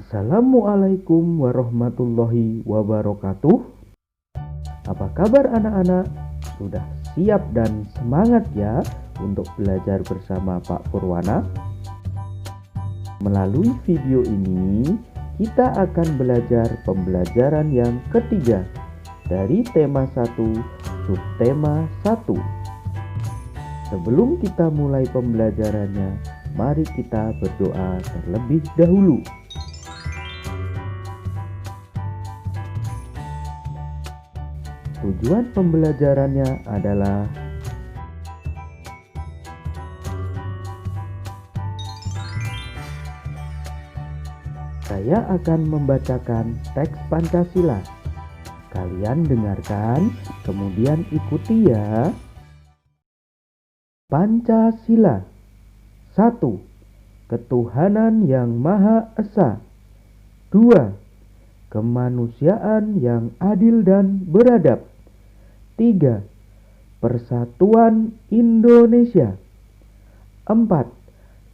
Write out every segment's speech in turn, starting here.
Assalamualaikum warahmatullahi wabarakatuh. Apa kabar anak-anak? Sudah siap dan semangat ya untuk belajar bersama Pak Purwana? Melalui video ini, kita akan belajar pembelajaran yang ketiga dari tema 1, subtema 1. Sebelum kita mulai pembelajarannya, mari kita berdoa terlebih dahulu. Tujuan pembelajarannya adalah saya akan membacakan teks Pancasila. Kalian dengarkan, kemudian ikuti ya. Pancasila. 1. Ketuhanan yang Maha Esa. 2. Kemanusiaan yang adil dan beradab. 3. Persatuan Indonesia. 4.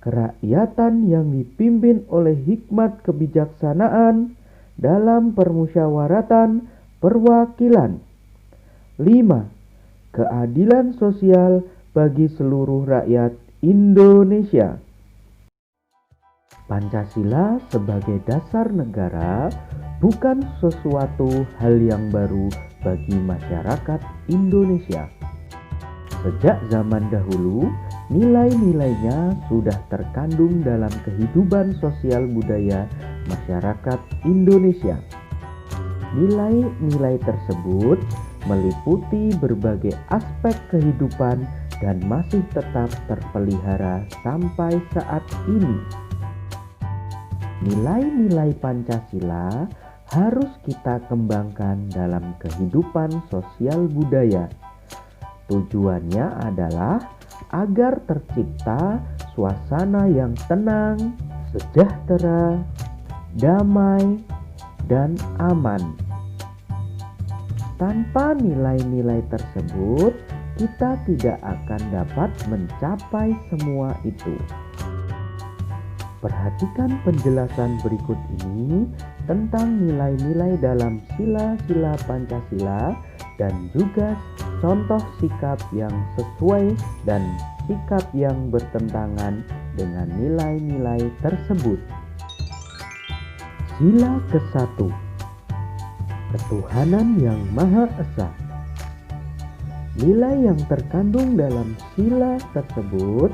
Kerakyatan yang dipimpin oleh hikmat kebijaksanaan dalam permusyawaratan perwakilan. 5. Keadilan sosial bagi seluruh rakyat Indonesia. Pancasila sebagai dasar negara bukan sesuatu hal yang baru bagi masyarakat Indonesia. Sejak zaman dahulu, nilai-nilainya sudah terkandung dalam kehidupan sosial budaya masyarakat Indonesia. Nilai-nilai tersebut meliputi berbagai aspek kehidupan dan masih tetap terpelihara sampai saat ini. Nilai-nilai Pancasila harus kita kembangkan dalam kehidupan sosial budaya. Tujuannya adalah agar tercipta suasana yang tenang, sejahtera, damai, dan aman. Tanpa nilai-nilai tersebut, kita tidak akan dapat mencapai semua itu. Perhatikan penjelasan berikut ini tentang nilai-nilai dalam sila-sila Pancasila dan juga contoh sikap yang sesuai dan sikap yang bertentangan dengan nilai-nilai tersebut. Sila ke-1. Ketuhanan yang Maha Esa. Nilai yang terkandung dalam sila tersebut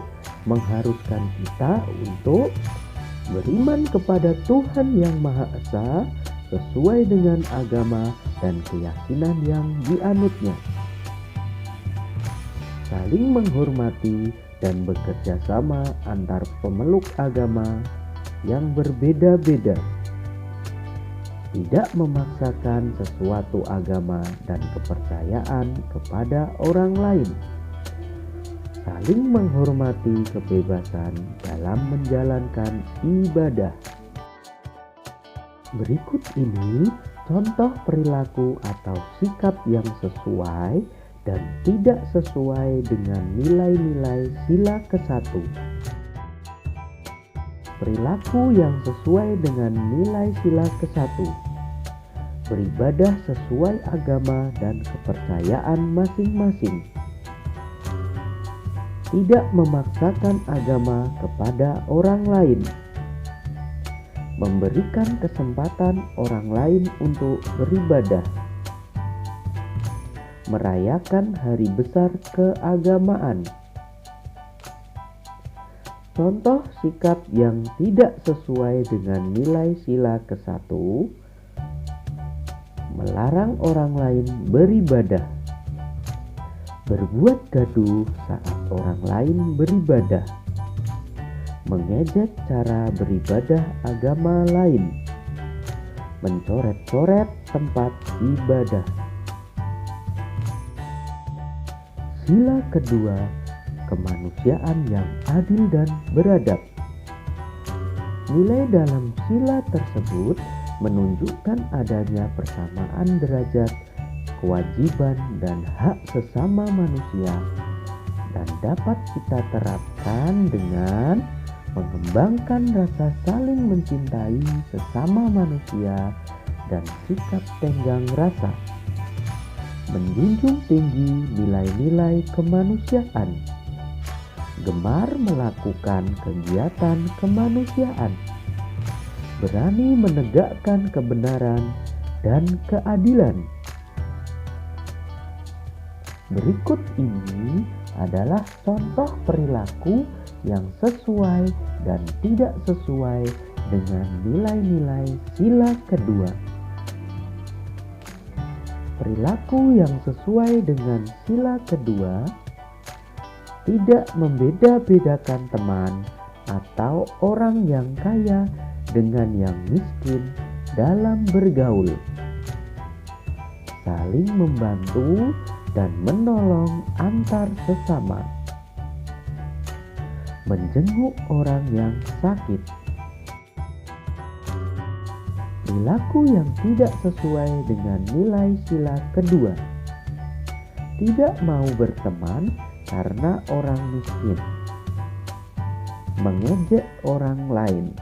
mengharuskan kita untuk beriman kepada Tuhan yang Maha Esa sesuai dengan agama dan keyakinan yang dianutnya. Saling menghormati dan bekerja sama antar pemeluk agama yang berbeda-beda. Tidak memaksakan sesuatu agama dan kepercayaan kepada orang lain. Saling menghormati kebebasan dalam menjalankan ibadah. Berikut ini contoh perilaku atau sikap yang sesuai dan tidak sesuai dengan nilai-nilai sila ke-1. Perilaku yang sesuai dengan nilai sila ke-1. Beribadah sesuai agama dan kepercayaan masing-masing. Tidak memaksakan agama kepada orang lain. Memberikan kesempatan orang lain untuk beribadah. Merayakan hari besar keagamaan. Contoh sikap yang tidak sesuai dengan nilai sila ke-1. Melarang orang lain beribadah. Berbuat gaduh saat orang lain beribadah. Mengejek cara beribadah agama lain. Mencoret-coret tempat ibadah. Sila kedua, kemanusiaan yang adil dan beradab. Nilai dalam sila tersebut menunjukkan adanya persamaan derajat, kewajiban, dan hak sesama manusia dan dapat kita terapkan dengan mengembangkan rasa saling mencintai sesama manusia dan sikap tenggang rasa, menjunjung tinggi nilai-nilai kemanusiaan, gemar melakukan kegiatan kemanusiaan, berani menegakkan kebenaran dan keadilan. Berikut ini adalah contoh perilaku yang sesuai dan tidak sesuai dengan nilai-nilai sila kedua. Perilaku yang sesuai dengan sila kedua tidak membeda-bedakan teman atau orang yang kaya dengan yang miskin dalam bergaul, saling membantu dan menolong antar sesama, menjenguk orang yang sakit. Perilaku yang tidak sesuai dengan nilai sila kedua, tidak mau berteman karena orang miskin, mengejek orang lain,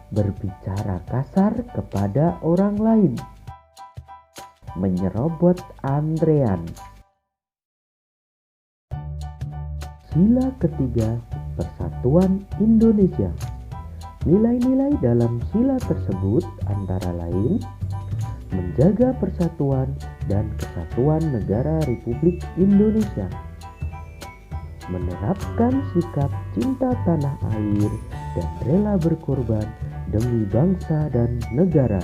berbicara kasar kepada orang lain, menyerobot antrean. Sila ketiga, Persatuan Indonesia. Nilai-nilai dalam sila tersebut antara lain menjaga persatuan dan kesatuan negara Republik Indonesia, menerapkan sikap cinta tanah air dan rela berkorban demi bangsa dan negara,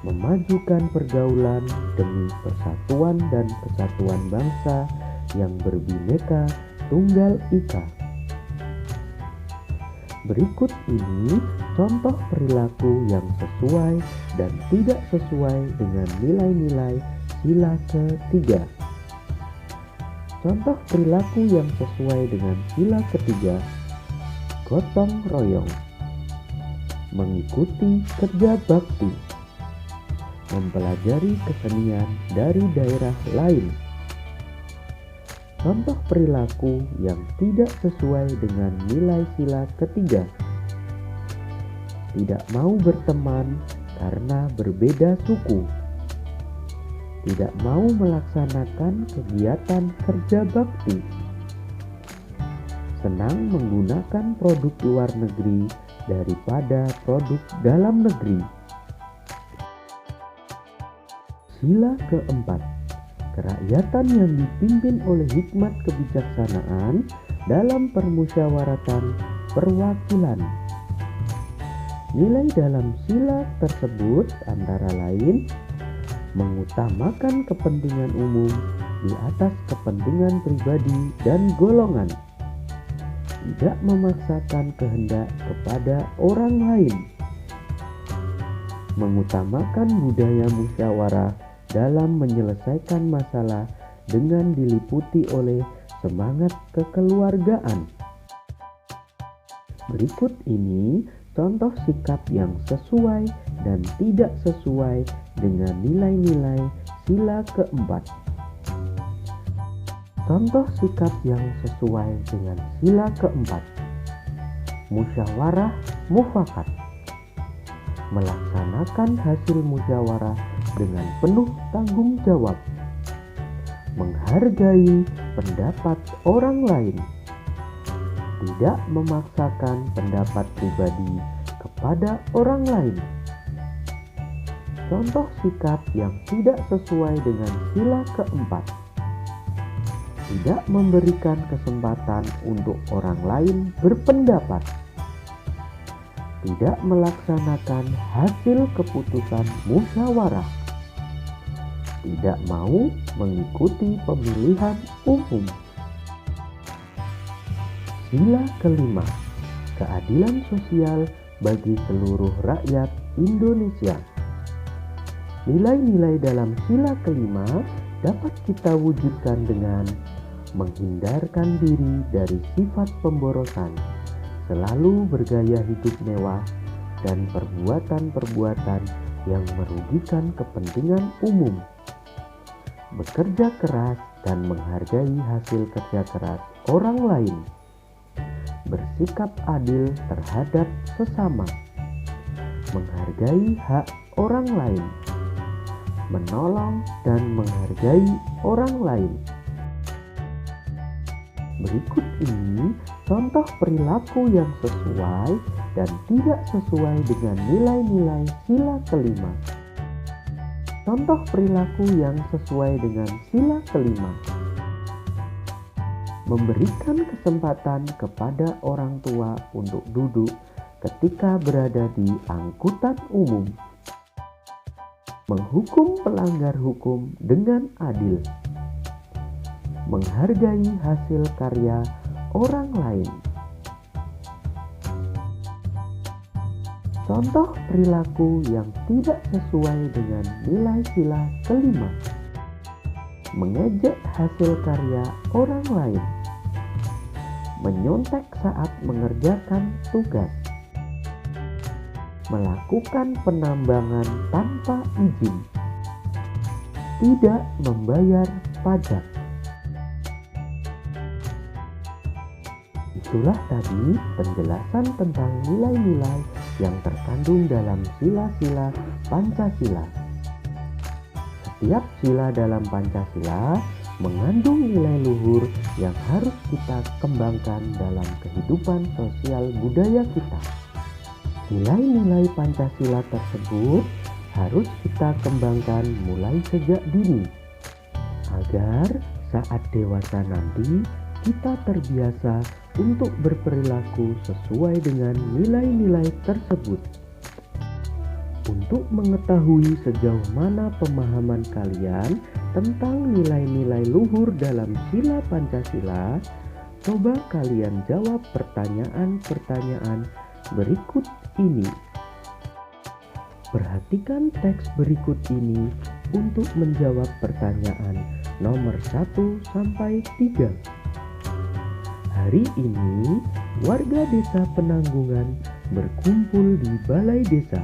memajukan pergaulan demi persatuan dan kesatuan bangsa yang berbineka tunggal ika. Berikut ini contoh perilaku yang sesuai dan tidak sesuai dengan nilai-nilai sila ketiga. Contoh perilaku yang sesuai dengan sila ketiga: gotong royong, mengikuti kerja bakti, mempelajari kesenian dari daerah lain. Contoh perilaku yang tidak sesuai dengan nilai sila ketiga: tidak mau berteman karena berbeda suku, tidak mau melaksanakan kegiatan kerja bakti, senang menggunakan produk luar negeri daripada produk dalam negeri. Sila keempat, kerakyatan yang dipimpin oleh hikmat kebijaksanaan dalam permusyawaratan perwakilan. Nilai dalam sila tersebut antara lain mengutamakan kepentingan umum di atas kepentingan pribadi dan golongan, tidak memaksakan kehendak kepada orang lain, mengutamakan budaya musyawarah dalam menyelesaikan masalah dengan diliputi oleh semangat kekeluargaan. Berikut ini contoh sikap yang sesuai dan tidak sesuai dengan nilai-nilai sila keempat. Contoh sikap yang sesuai dengan sila keempat: musyawarah mufakat, melaksanakan hasil musyawarah dengan penuh tanggung jawab, menghargai pendapat orang lain, tidak memaksakan pendapat pribadi kepada orang lain. Contoh sikap yang tidak sesuai dengan sila keempat: tidak memberikan kesempatan untuk orang lain berpendapat, tidak melaksanakan hasil keputusan musyawarah, tidak mau mengikuti pemilihan umum. Sila kelima, keadilan sosial bagi seluruh rakyat Indonesia. Nilai-nilai dalam sila kelima dapat kita wujudkan dengan menghindarkan diri dari sifat pemborosan, selalu bergaya hidup mewah, dan perbuatan-perbuatan yang merugikan kepentingan umum, bekerja keras dan menghargai hasil kerja keras orang lain, bersikap adil terhadap sesama, menghargai hak orang lain, menolong dan menghargai orang lain. Berikut ini contoh perilaku yang sesuai dan tidak sesuai dengan nilai-nilai sila kelima. Contoh perilaku yang sesuai dengan sila kelima: memberikan kesempatan kepada orang tua untuk duduk ketika berada di angkutan umum, menghukum pelanggar hukum dengan adil, menghargai hasil karya orang lain. Contoh perilaku yang tidak sesuai dengan nilai sila kelima: mengejek hasil karya orang lain, menyontek saat mengerjakan tugas, melakukan penambangan tanpa izin, tidak membayar pajak. Itulah tadi penjelasan tentang nilai-nilai yang terkandung dalam sila-sila Pancasila. Setiap sila dalam Pancasila mengandung nilai luhur yang harus kita kembangkan dalam kehidupan sosial budaya kita. Nilai-nilai Pancasila tersebut harus kita kembangkan mulai sejak dini, agar saat dewasa nanti kita terbiasa untuk berperilaku sesuai dengan nilai-nilai tersebut. Untuk mengetahui sejauh mana pemahaman kalian tentang nilai-nilai luhur dalam sila Pancasila, coba kalian jawab pertanyaan-pertanyaan berikut ini. Perhatikan teks berikut ini untuk menjawab pertanyaan nomor 1 sampai 3. Hari ini, warga desa Penanggungan berkumpul di balai desa.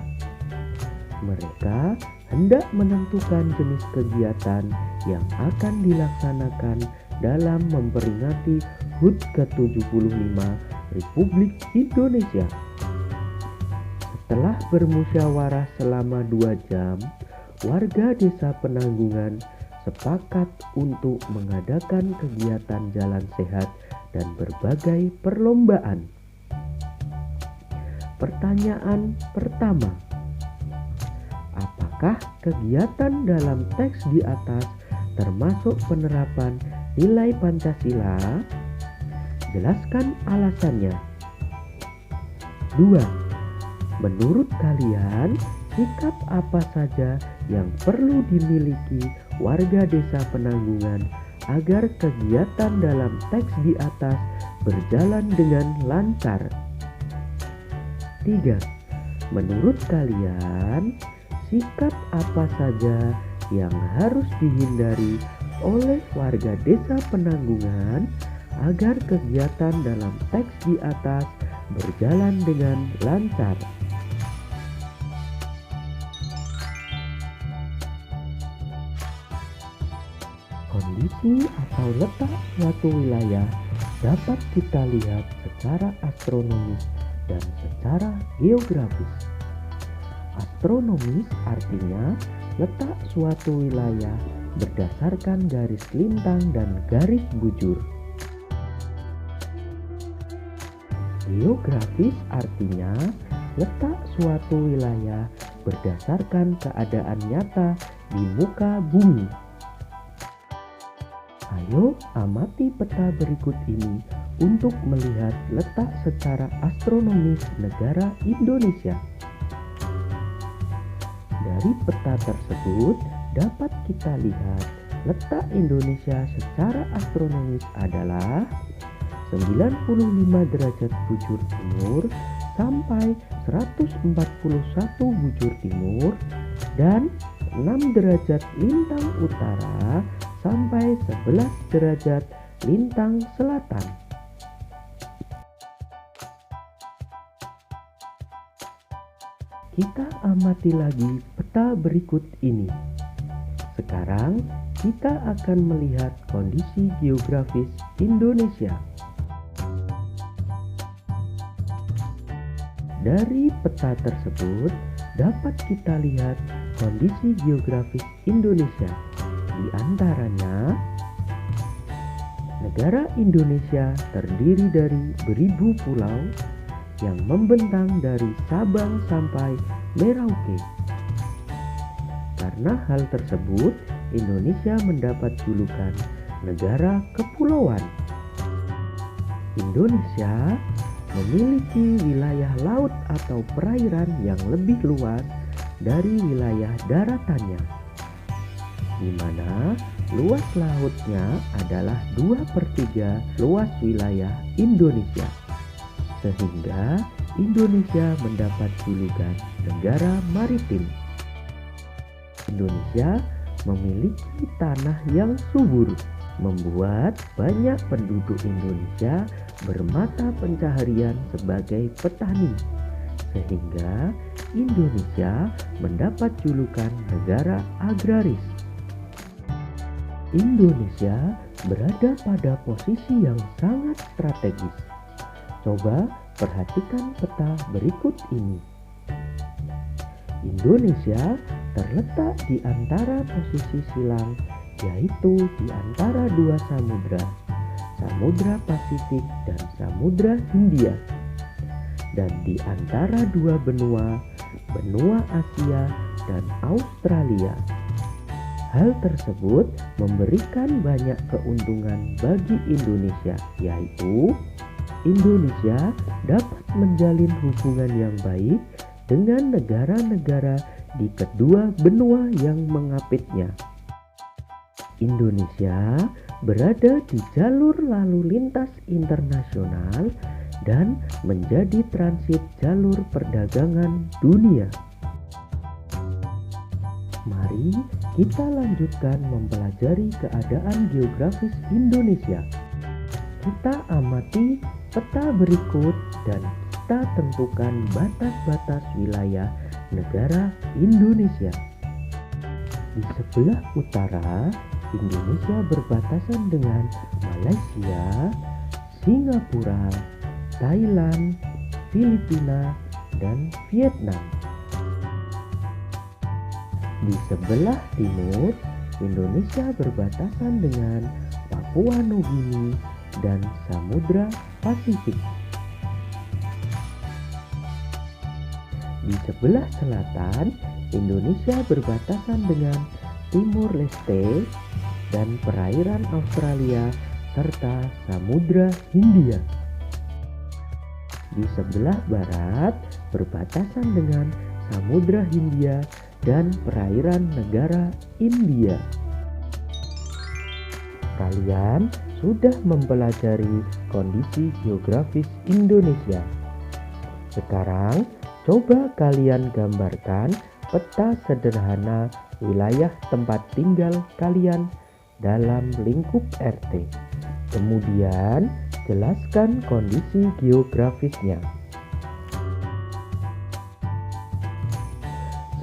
Mereka hendak menentukan jenis kegiatan yang akan dilaksanakan dalam memperingati HUT ke-75 Republik Indonesia. Setelah bermusyawarah selama 2 jam, warga desa Penanggungan sepakat untuk mengadakan kegiatan jalan sehat dan berbagai perlombaan. Pertanyaan pertama: apakah kegiatan dalam teks di atas termasuk penerapan nilai Pancasila? Jelaskan alasannya. 2. Menurut kalian, sikap apa saja yang perlu dimiliki warga desa Penanggungan agar kegiatan dalam teks di atas berjalan dengan lancar? 3. Menurut kalian, sikap apa saja yang harus dihindari oleh warga desa Penanggungan agar kegiatan dalam teks di atas berjalan dengan lancar? Kondisi atau letak suatu wilayah dapat kita lihat secara astronomis dan secara geografis. Astronomis artinya letak suatu wilayah berdasarkan garis lintang dan garis bujur. Geografis artinya letak suatu wilayah berdasarkan keadaan nyata di muka bumi. Ayo amati peta berikut ini untuk melihat letak secara astronomis negara Indonesia. Dari peta tersebut dapat kita lihat letak Indonesia secara astronomis adalah 95 derajat bujur timur sampai 141 bujur timur dan 6 derajat lintang utara sampai 11 derajat lintang selatan. Kita amati lagi peta berikut ini. Sekarang kita akan melihat kondisi geografis Indonesia. Dari peta tersebut dapat kita lihat kondisi geografis Indonesia. Di antaranya, negara Indonesia terdiri dari beribu pulau yang membentang dari Sabang sampai Merauke. Karena hal tersebut, Indonesia mendapat julukan negara kepulauan. Indonesia memiliki wilayah laut atau perairan yang lebih luas dari wilayah daratannya, di mana luas lautnya adalah 2/3 luas wilayah Indonesia, sehingga Indonesia mendapat julukan negara maritim. Indonesia memiliki tanah yang subur, membuat banyak penduduk Indonesia bermata pencaharian sebagai petani, sehingga Indonesia mendapat julukan negara agraris. Indonesia berada pada posisi yang sangat strategis. Coba perhatikan peta berikut ini. Indonesia terletak di antara posisi silang, yaitu di antara dua samudra, Samudra Pasifik dan Samudra Hindia, dan di antara dua benua, benua Asia dan Australia. Hal tersebut memberikan banyak keuntungan bagi Indonesia, yaitu Indonesia dapat menjalin hubungan yang baik dengan negara-negara di kedua benua yang mengapitnya. Indonesia berada di jalur lalu lintas internasional dan menjadi transit jalur perdagangan dunia. Mari kita lanjutkan mempelajari keadaan geografis Indonesia. Kita amati peta berikut dan kita tentukan batas-batas wilayah negara Indonesia. Di sebelah utara, Indonesia berbatasan dengan Malaysia, Singapura, Thailand, Filipina, dan Vietnam. Di sebelah timur, Indonesia berbatasan dengan Papua Nugini dan Samudra Pasifik. Di sebelah selatan, Indonesia berbatasan dengan Timor Leste dan perairan Australia serta Samudra Hindia. Di sebelah barat berbatasan dengan Samudra Hindia dan perairan negara India. Kalian sudah mempelajari kondisi geografis Indonesia. Sekarang coba kalian gambarkan peta sederhana wilayah tempat tinggal kalian dalam lingkup RT. Kemudian jelaskan kondisi geografisnya.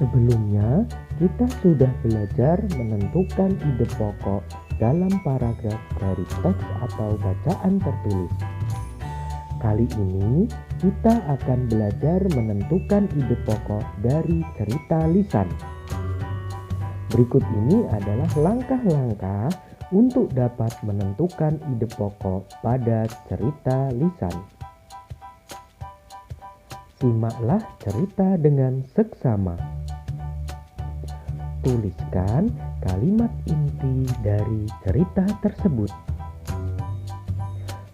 Sebelumnya, kita sudah belajar menentukan ide pokok dalam paragraf dari teks atau bacaan tertulis. Kali ini, kita akan belajar menentukan ide pokok dari cerita lisan. Berikut ini adalah langkah-langkah untuk dapat menentukan ide pokok pada cerita lisan. Simaklah cerita dengan seksama. Tuliskan kalimat inti dari cerita tersebut.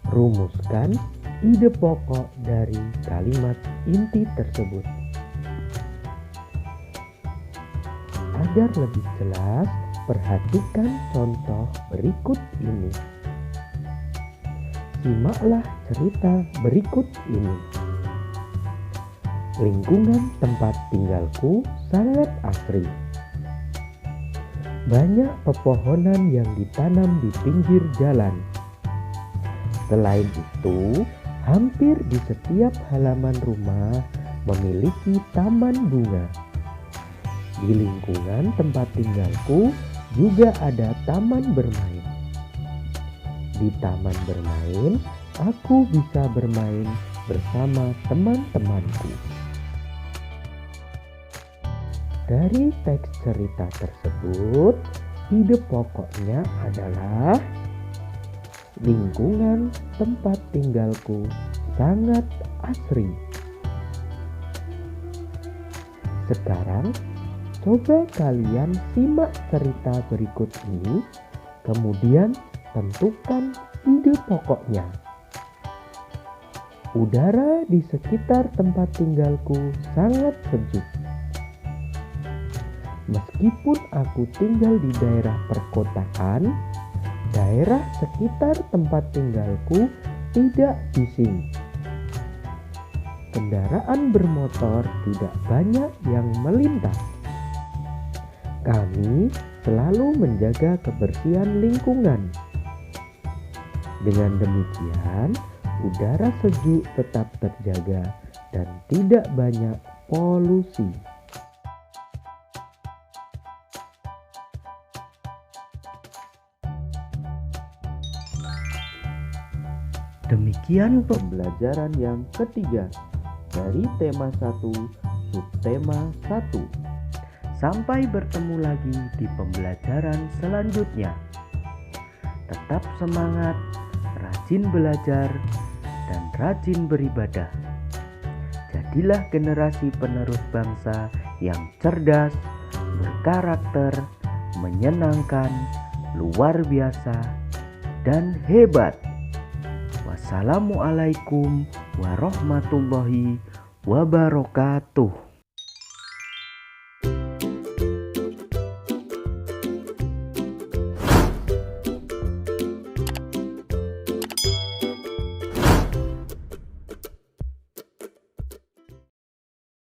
Rumuskan ide pokok dari kalimat inti tersebut. Agar lebih jelas, perhatikan contoh berikut ini. Simaklah cerita berikut ini. Lingkungan tempat tinggalku sangat asri. Banyak pepohonan yang ditanam di pinggir jalan. Selain itu, hampir di setiap halaman rumah memiliki taman bunga. Di lingkungan tempat tinggalku juga ada taman bermain. Di taman bermain, aku bisa bermain bersama teman-temanku. Dari teks cerita tersebut, ide pokoknya adalah lingkungan tempat tinggalku sangat asri. Sekarang, coba kalian simak cerita berikut ini, kemudian tentukan ide pokoknya. Udara di sekitar tempat tinggalku sangat sejuk. Meskipun aku tinggal di daerah perkotaan, daerah sekitar tempat tinggalku tidak bising. Kendaraan bermotor tidak banyak yang melintas. Kami selalu menjaga kebersihan lingkungan. Dengan demikian, udara sejuk tetap terjaga dan tidak banyak polusi. Demikian pembelajaran yang ketiga dari tema 1, subtema 1. Sampai bertemu lagi di pembelajaran selanjutnya. Tetap semangat, rajin belajar, dan rajin beribadah. Jadilah generasi penerus bangsa yang cerdas, berkarakter, menyenangkan, luar biasa, dan hebat. Wassalamualaikum warahmatullahi wabarakatuh.